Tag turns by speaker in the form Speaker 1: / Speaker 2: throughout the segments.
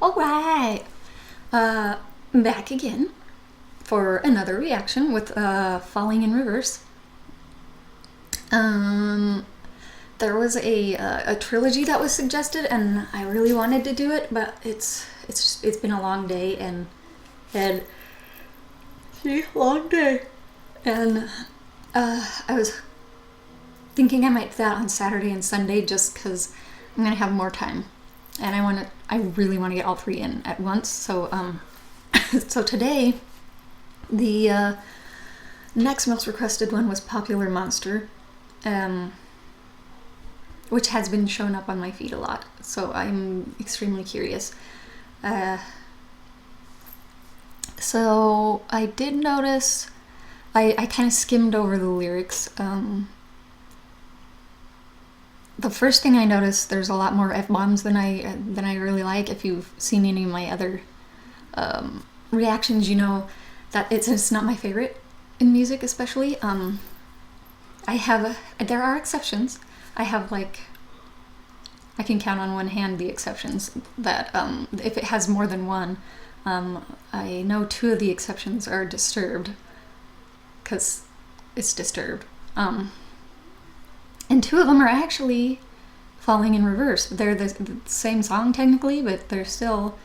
Speaker 1: Alright, back again for another reaction with Falling in Reverse. There was a trilogy that was suggested, and I really wanted to do it, but it's been a long day and long day, and I was thinking I might do that on Saturday and Sunday just because I'm gonna have more time, and I really want to get all three in at once. So so today the next most requested one was Popular Monster, which has been shown up on my feed a lot, so I'm extremely curious. So I did notice, I kind of skimmed over the lyrics. The first thing I noticed, there's a lot more F-bombs than I really like. If you've seen any of my other reactions, you know that it's not my favorite in music, especially. There are exceptions. I can count on one hand the exceptions that if it has more than one. I know two of the exceptions are Disturbed, because it's Disturbed. And two of them are actually Falling in Reverse. They're the same song technically, but they're still,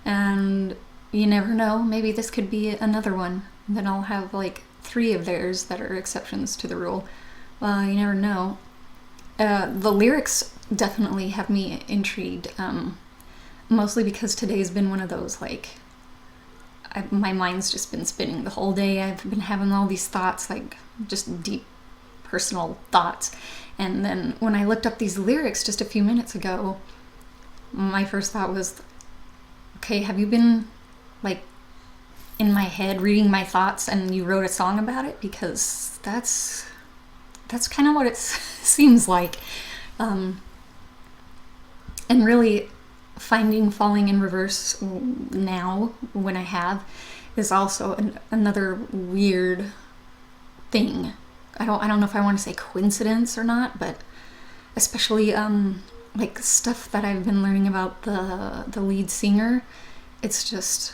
Speaker 1: and you never know, maybe this could be another one. Then I'll have like three of theirs that are exceptions to the rule. Well, you never know. The lyrics definitely have me intrigued, mostly because today's been one of those, like, my mind's just been spinning the whole day. I've been having all these thoughts, like just deep personal thoughts, and then when I looked up these lyrics just a few minutes ago, my first thought was, okay, have you been like in my head reading my thoughts and you wrote a song about it? Because that's kind of what it seems like. And really finding Falling in Reverse now, when I have, is also another weird thing. I don't know if I want to say coincidence or not, but especially like stuff that I've been learning about the lead singer. It's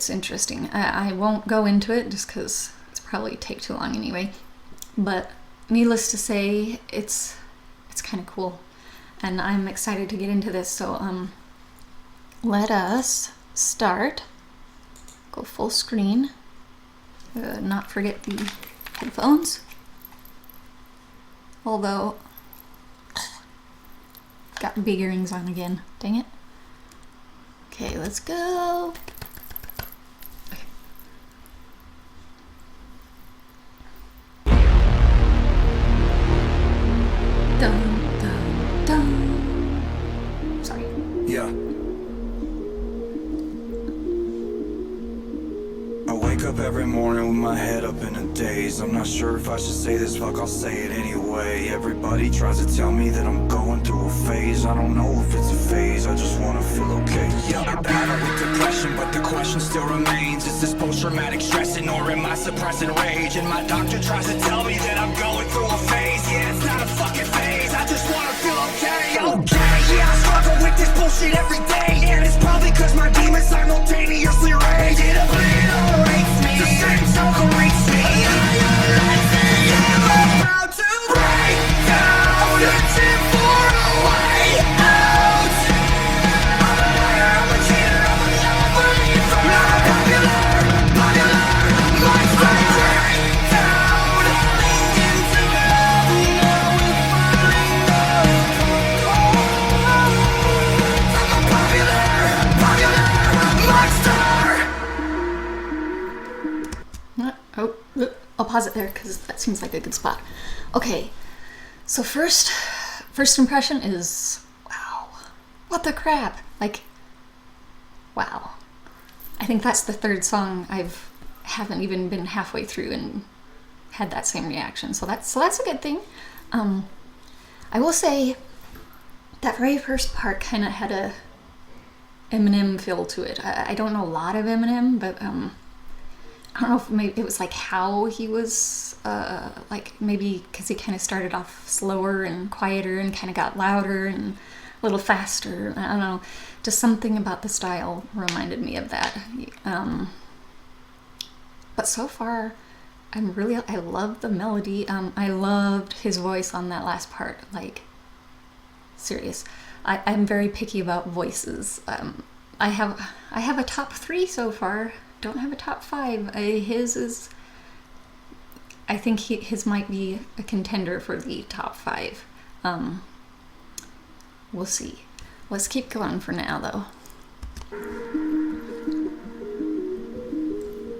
Speaker 1: interesting. I won't go into it just because it's probably take too long anyway. But needless to say, it's kind of cool, and I'm excited to get into this. So let us start. Go full screen. Not forget the headphones. Although, got big earrings on again. Dang it. Okay, let's go. Dun, dun, dun. Sorry.
Speaker 2: Yeah. I wake up every morning with my head up in a daze. I'm not sure if I should say this, fuck, I'll say it anyway. Everybody tries to tell me that I'm going through a phase. I don't know if it's a phase, I just wanna feel okay. Yeah, I battle with depression, but the question still remains. Is this post-traumatic stressing, or am I suppressing rage? And my doctor tries to tell me that I'm going through a phase. Yeah, it's not a fucking phase, I just wanna feel okay. Okay, yeah, I struggle with this bullshit every day, and it's probably cause my demons simultaneously rage. It obliterates me, the same circle rates me. I'm about to break down, itching for a way out. I'm a liar, I'm a cheater, I'm a believer. Not a popular monster. Break down, into love, now we're falling apart. I'm a popular monster.
Speaker 1: I'll pause it there because that seems like a good spot. Okay, so first impression is, wow, what the crap? Like, wow. I think that's the third song haven't even been halfway through and had that same reaction. So that's a good thing. I will say that very first part kind of had a Eminem feel to it. I don't know a lot of Eminem, but I don't know if maybe it was like how he was, like maybe because he kind of started off slower and quieter and kind of got louder and a little faster. I don't know. Just something about the style reminded me of that. But so far, I love the melody. I loved his voice on that last part. Like, serious. I'm very picky about voices. I have a top 3 so far. Don't have a top 5. His is. I think his might be a contender for the top 5. We'll see. Let's keep going for now, though.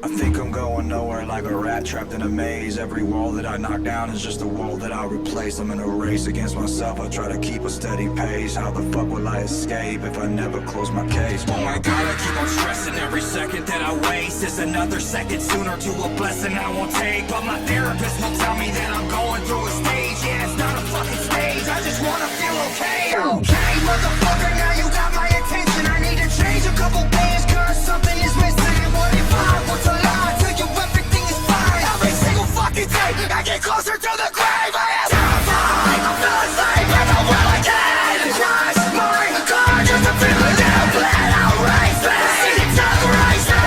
Speaker 2: I think I'm going nowhere like a rat trapped in a maze. Every wall that I knock down is just a wall that I replace. I'm in a race against myself, I try to keep a steady pace. How the fuck will I escape if I never close my case? Oh my god, I keep on stressing. Every second that I waste is another second sooner to a blessing I won't take. But my therapist will tell me that I'm going through a stage. Yeah, it's not a fucking stage, I just wanna feel okay. Okay, motherfucker, now you got my attention. I need to change a couple bands, cause something is missing. And what if I was to lie, tell you everything is fine? Every single fucking day, I get closer to the grave. I am terrified, I'm feeling safe, and I will again. Cross my car, just to feel it down, let out race me. It's not race me,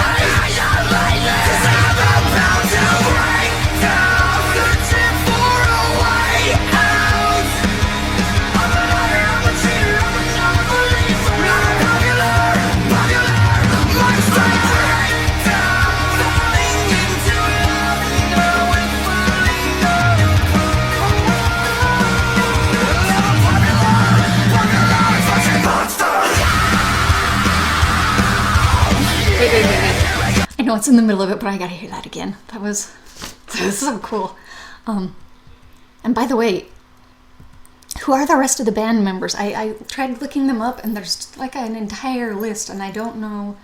Speaker 2: I'm lately, cause I'm about to break down. Searching for a way out. I'm a liar, I'm a cheater, I'm a non-believer. Not popular, my strength break down. Falling into love, now we're falling apart. Popular, fucking monster.
Speaker 1: Wait. I know it's in the middle of it, but I gotta hear that again. That was so cool. And by the way, who are the rest of the band members? I tried looking them up, and there's like an entire list, and I don't know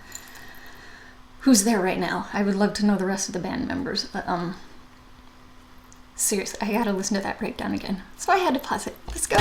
Speaker 1: who's there right now. I would love to know the rest of the band members, but seriously, I gotta listen to that breakdown again. So I had to pause it. Let's go.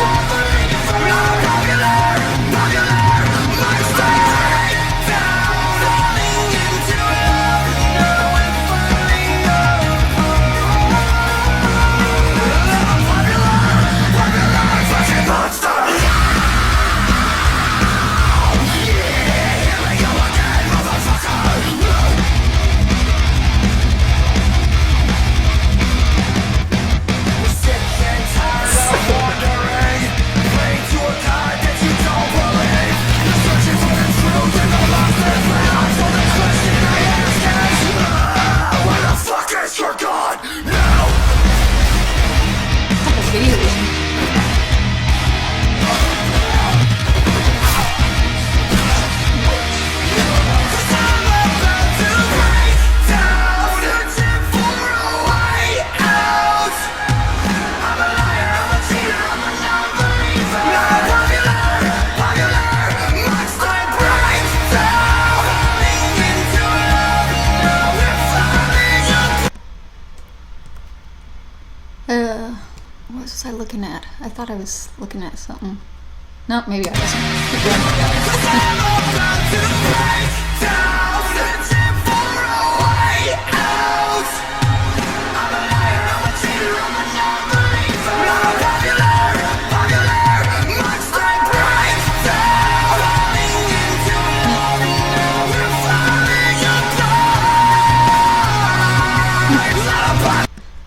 Speaker 1: What was I looking at? I thought I was looking at something. No, maybe I wasn't.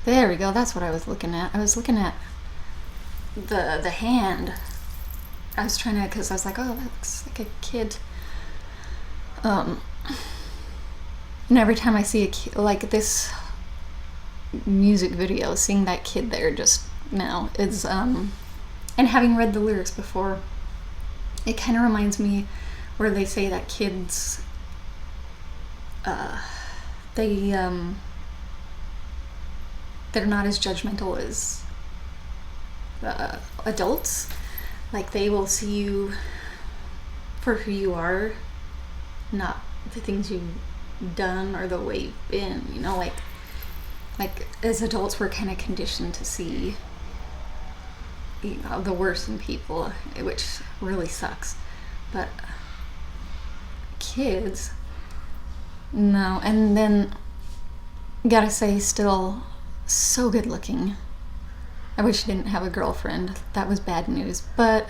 Speaker 1: There we go, that's what I was looking at. I was looking at the hand. I was trying to, because I was like, oh, that looks like a kid. And every time I see a kid, like this music video, seeing that kid there just now is, and having read the lyrics before, it kind of reminds me where they say that kids, they're not as judgmental as adults. Like, they will see you for who you are, not the things you've done or the way you've been, you know, like as adults we're kind of conditioned to see, you know, the worst in people, which really sucks. But kids, no. And then gotta say, still so good looking. I wish he didn't have a girlfriend. That was bad news, but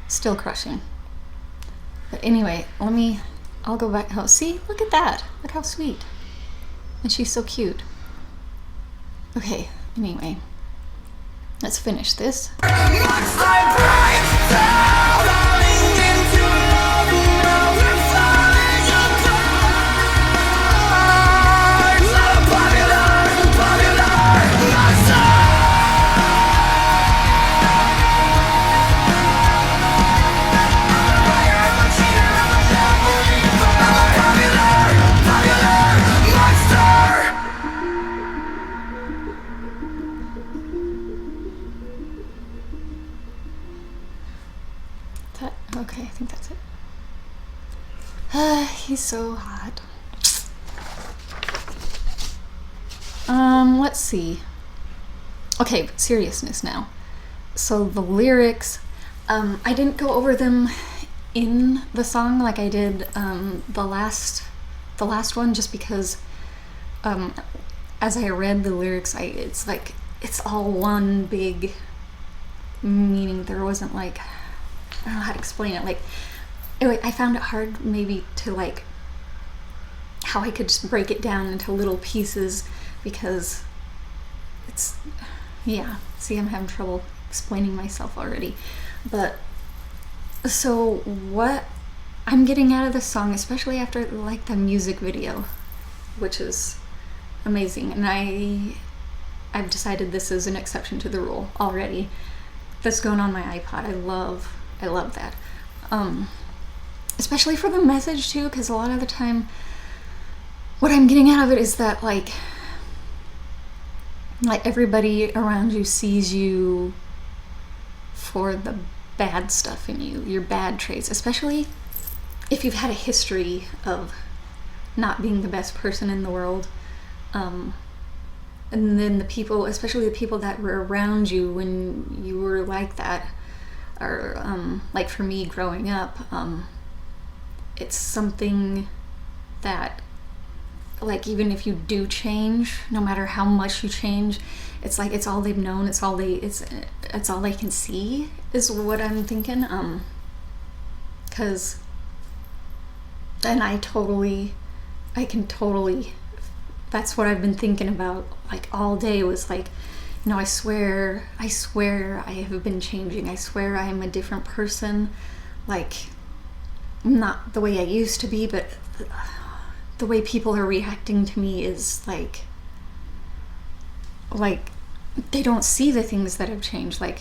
Speaker 1: still crushing. But anyway, I'll go back. Oh, see, look at that. Look how sweet. And she's so cute. Okay, anyway, let's finish this. Okay, I think that's it. He's so hot. Let's see. Okay, seriousness now. So the lyrics, I didn't go over them in the song like I did the last one, just because as I read the lyrics, it's like it's all one big meaning. There wasn't like, I don't know how to explain it. Like, I found it hard maybe to like how I could just break it down into little pieces, because it's, yeah, see, I'm having trouble explaining myself already. But so what I'm getting out of this song, especially after like the music video, which is amazing, and I've decided this is an exception to the rule already. That's going on my iPod. I love that. Especially for the message too, because a lot of the time what I'm getting out of it is that like everybody around you sees you for the bad stuff in you, your bad traits, especially if you've had a history of not being the best person in the world. And then the people, especially the people that were around you when you were like that, or like for me growing up, it's something that, like, even if you do change, no matter how much you change, it's like it's all they've known, it's all they can see, is what I'm thinking. Cause, and I can totally, that's what I've been thinking about like all day, was like, you know, I swear I have been changing. I swear I am a different person. Like, not the way I used to be, but the way people are reacting to me is like they don't see the things that have changed. Like,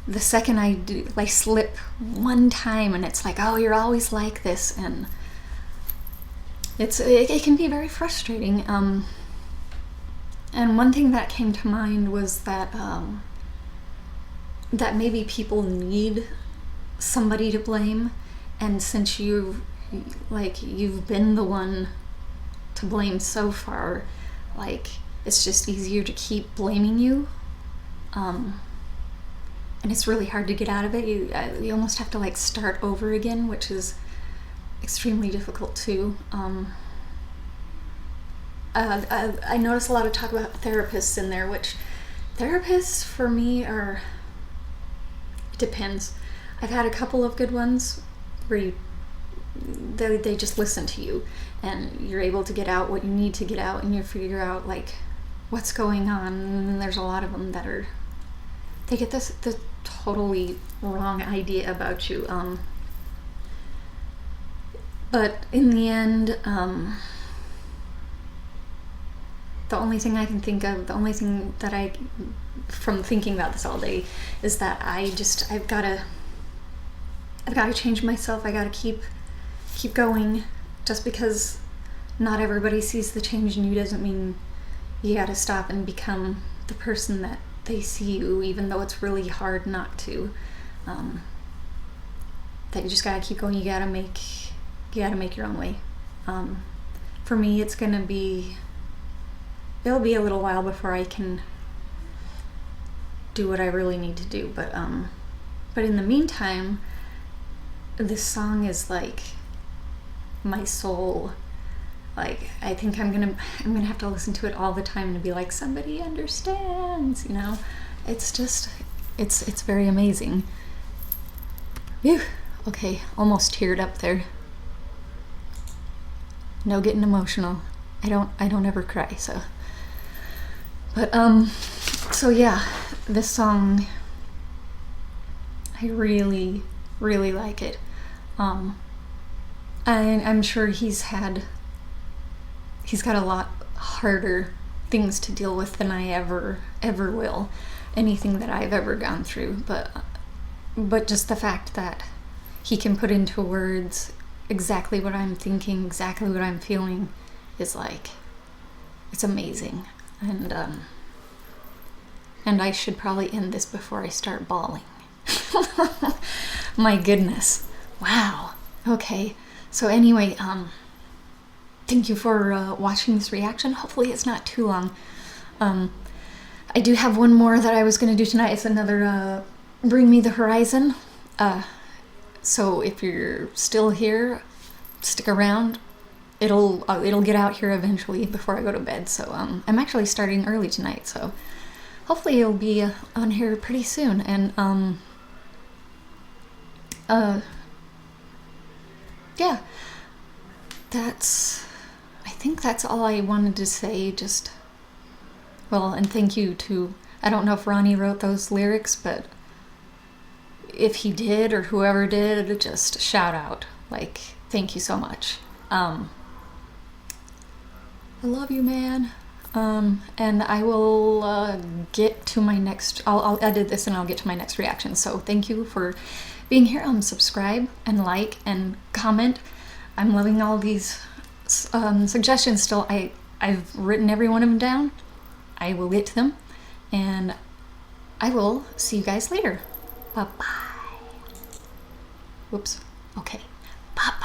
Speaker 1: the second I do, like, slip one time, and it's like, oh, you're always like this, and it can be very frustrating. And one thing that came to mind was that that maybe people need somebody to blame, and since you've been the one to blame so far, like, it's just easier to keep blaming you, and it's really hard to get out of it. You almost have to like start over again, which is extremely difficult too. I notice a lot of talk about therapists in there, which therapists for me it depends. I've had a couple of good ones where they just listen to you, and you're able to get out what you need to get out, and you figure out like what's going on. And then there's a lot of them that they get the totally wrong idea about you. But in the end, the only thing I can think of, the only thing that from thinking about this all day, is that I've got to change myself. I got to keep going. Just because not everybody sees the change in you doesn't mean you got to stop and become the person that they see you, even though it's really hard not to. That you just got to keep going. You got to make your own way. For me, it'll be a little while before I can do what I really need to do, but in the meantime, this song is like my soul. Like, I think I'm gonna have to listen to it all the time to be like, somebody understands, you know. It's just, it's very amazing. Whew. Okay, almost teared up there. No getting emotional. I don't ever cry, so. But so yeah, this song, I really, really like it. I'm sure he's got a lot harder things to deal with than I ever will. Anything that I've ever gone through, but just the fact that he can put into words exactly what I'm thinking, exactly what I'm feeling, is like, it's amazing. And I should probably end this before I start bawling. My goodness. Wow. Okay. So anyway, thank you for watching this reaction. Hopefully it's not too long. I do have one more that I was going to do tonight. It's another Bring Me the Horizon. So if you're still here, stick around. It'll get out here eventually before I go to bed. So I'm actually starting early tonight. So hopefully it'll be on here pretty soon. And yeah, I think that's all I wanted to say. Just, well, and thank you to, I don't know if Ronnie wrote those lyrics, but if he did or whoever did, just shout out. Like, thank you so much. I love you, man. And I will get to my next, I'll edit this and I'll get to my next reaction. So thank you for being here. Subscribe and like and comment. I'm loving all these suggestions still. I've written every one of them down. I will get to them. And I will see you guys later. Bye-bye. Whoops. Okay. Bye-bye.